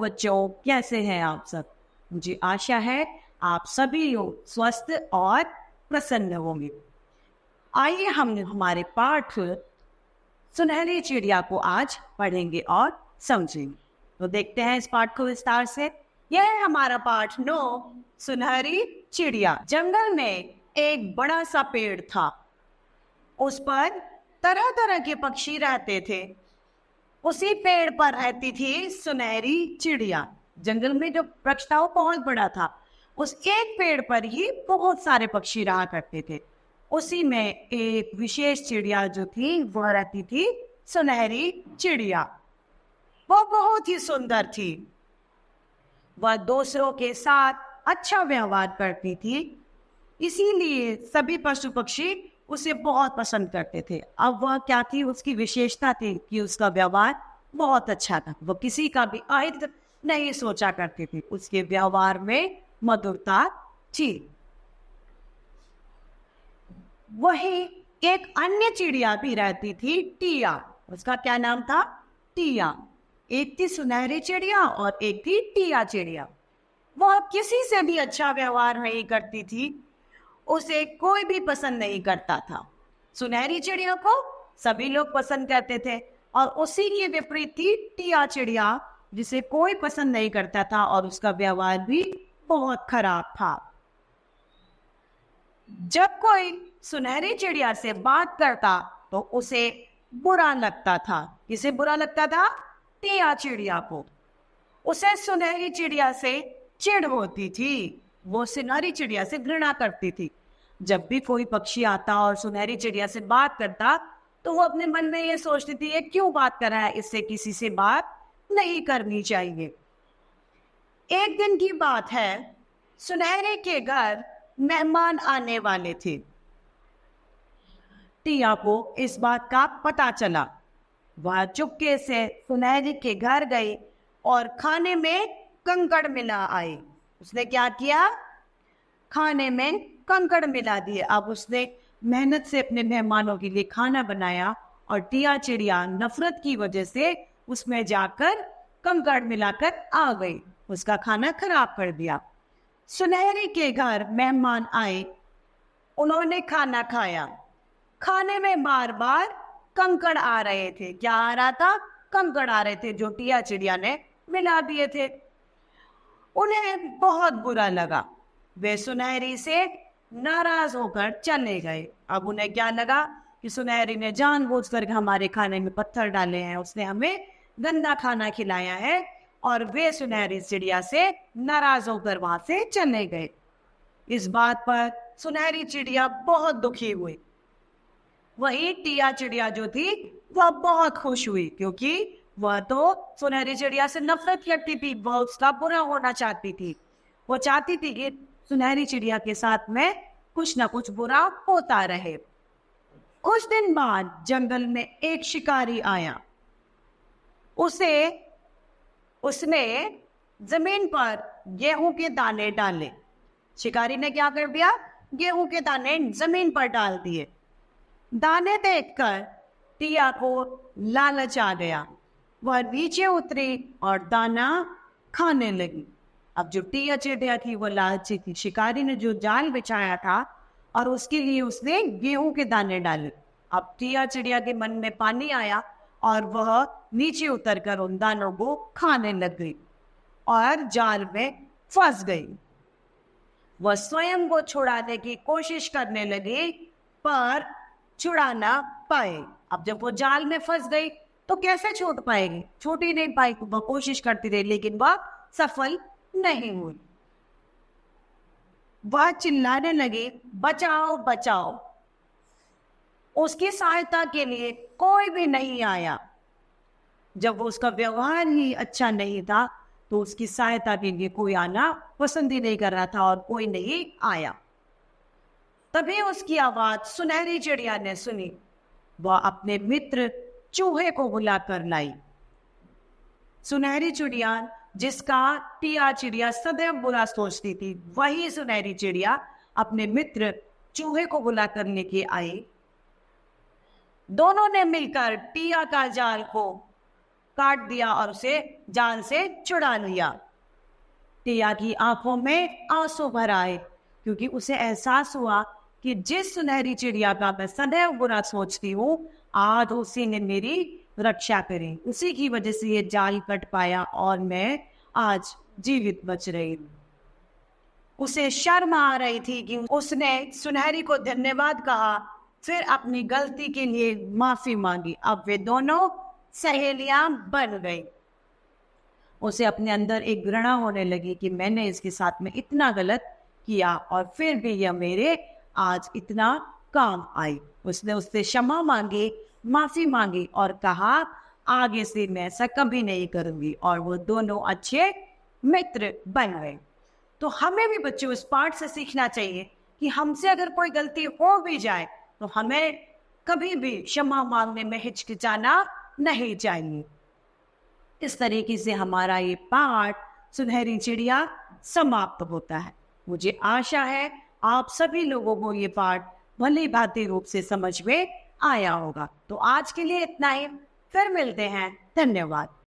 बच्चों, कैसे हैं आप सब? मुझे आशा है आप सभी लोग स्वस्थ और प्रसन्न होंगे। आइए हम हमारे पाठ सुनहरी चिड़िया को आज पढ़ेंगे और समझेंगे। तो देखते हैं इस पाठ को विस्तार से। यह है हमारा पाठ 9, सुनहरी चिड़िया। जंगल में एक बड़ा सा पेड़ था। उस पर तरह तरह के पक्षी रहते थे। उसी पेड़ पर रहती थी सुनहरी चिड़िया। जंगल में जो वृक्ष था वो बहुत बड़ा था। उस एक पेड़ पर ही बहुत सारे पक्षी रहा करते थे। उसी में एक विशेष चिड़िया जो थी वह रहती थी सुनहरी चिड़िया। वह बहुत ही सुंदर थी। वह दूसरों के साथ अच्छा व्यवहार करती थी, इसीलिए सभी पशु पक्षी उसे बहुत पसंद करते थे। अब वह क्या थी, उसकी विशेषता थी कि उसका व्यवहार बहुत अच्छा था। वह किसी का भी अहित नहीं सोचा करती थी। उसके व्यवहार में मधुरता थी। वही एक अन्य चिड़िया भी रहती थी, टिया। उसका क्या नाम था? टिया। एक थी सुनहरी चिड़िया और एक थी टिया चिड़िया। वह किसी से भी अच्छा व्यवहार नहीं करती थी। उसे कोई भी पसंद नहीं करता था। सुनहरी चिड़िया को सभी लोग पसंद करते थे और उसी के विपरीत थी टिया चिड़िया, जिसे कोई पसंद नहीं करता था और उसका व्यवहार भी बहुत खराब था। जब कोई सुनहरी चिड़िया से बात करता तो उसे बुरा लगता था। किसे बुरा लगता था? टिया चिड़िया को। उसे सुनहरी चिड़िया से चिढ़ होती थी। वो सुनहरी चिड़िया से घृणा करती थी। जब भी कोई पक्षी आता और सुनहरी चिड़िया से बात करता तो वो अपने मन में ये सोचती थी, ये क्यों बात कर रहा है, इससे किसी से बात नहीं करनी चाहिए। एक दिन की बात है, सुनहरे के घर मेहमान आने वाले थे। टिया को इस बात का पता चला। वह चुपके से सुनहरी के घर गई और खाने में कंकड़ मिला आई। उसने क्या किया? खाने में कंकड़ मिला दिए। अब उसने मेहनत से अपने मेहमानों के लिए खाना बनाया और टिया चिड़िया नफरत की वजह से उसमें जाकर कंकड़ मिलाकर आ गई। उसका खाना खराब कर दिया। सुनहरी के घर मेहमान आए, उन्होंने खाना खाया। खाने में बार बार कंकड़ आ रहे थे। क्या आ रहा था? कंकड़ आ रहे थे जो टिया चिड़िया ने मिला दिए थे। उन्हें बहुत बुरा लगा। वे सुनहरी से नाराज होकर चले गए। अब उन्हें क्या लगा कि सुनहरी ने जानबूझकर हमारे खाने में पत्थर डाले हैं, उसने हमें गंदा खाना खिलाया है, और वे सुनहरी चिड़िया से नाराज होकर वहां से चले गए। इस बात पर सुनहरी चिड़िया बहुत दुखी हुई। वही टिया चिड़िया जो थी वह बहुत खुश हुई, क्योंकि वह तो सुनहरी चिड़िया से नफरत करती थी। वह उसका बुरा होना चाहती थी। वो चाहती थी कि सुनहरी चिड़िया के साथ में कुछ ना कुछ बुरा होता रहे। कुछ दिन बाद जंगल में एक शिकारी आया। उसने जमीन पर गेहूं के दाने डाले। शिकारी ने क्या कर दिया? गेहूं के दाने जमीन पर डाल दिए। दाने देखकर टिया को लालच आ गया। वह नीचे उतरी और दाना खाने लगी। अब जो टिया चिड़िया थी वो लालची थी। शिकारी ने जो जाल बिछाया था और उसके लिए उसने गेहूं के दाने डाले। अब टिया चिड़िया के मन में पानी आया और वह नीचे उतरकर उन दानों को खाने लग गई और जाल में फंस गई। वह स्वयं को छुड़ाने की कोशिश करने लगी पर छुड़ा ना पाए। अब जब वो जाल में फंस गई तो कैसे छूट पाएगी? छूट ही नहीं पाई। वह कोशिश करती रही लेकिन वह सफल नहीं हुई। वह चिल्लाने लगी, बचाओ बचाओ। उसकी सहायता के लिए कोई भी नहीं आया। जब वो उसका व्यवहार ही अच्छा नहीं था तो उसकी सहायता के लिए कोई आना पसंद ही नहीं कर रहा था और कोई नहीं आया। तभी उसकी आवाज सुनहरी चिड़िया ने सुनी। वह अपने मित्र चूहे को बुलाकर लाई। सुनहरी चिड़िया, जिसका टिया चिड़िया सदैव बुरा सोचती थी, वही सुनहरी चिड़िया अपने मित्र चूहे को बुलाकर लेके आई। दोनों ने मिलकर टिया का जाल को काट दिया और उसे जाल से छुड़ा लिया। टिया की आंखों में आंसू भर आए, क्योंकि उसे एहसास हुआ कि जिस सुनहरी चिड़िया का मैं सदैव बुरा सोचती हूँ, आज उसी ने मेरी रक्षा करी। उसी की वजह से ये जाल कट पाया और मैं आज जीवित बच रही हूँ। उसे शर्म आ रही थी कि उसने सुनहरी को धन्यवाद कहा, फिर अपनी गलती के लिए माफी मांगी। अब वे दोनों सहेलियां बन गई। उसे अपने अंदर एक घृणा होने लगी कि मैंने इसके साथ में इतना गलत किया और फिर भी यह मेरे आज इतना काम आई। उसने उससे क्षमा मांगी, माफी मांगी और कहा आगे से मैं ऐसा कभी नहीं करूंगी, और वो दोनों अच्छे मित्र बन गए। तो हमें भी बच्चों इस पाठ से सीखना चाहिए कि हमसे अगर कोई गलती हो भी जाए तो हमें कभी भी क्षमा मांगने में हिचकिचाना नहीं चाहिए। इस तरीके से हमारा ये पाठ सुनहरी चिड़िया समाप्त होता है। मुझे आशा है आप सभी लोगों को ये पाठ भली भांति रूप से समझ में आया होगा। तो आज के लिए इतना ही, फिर मिलते हैं। धन्यवाद।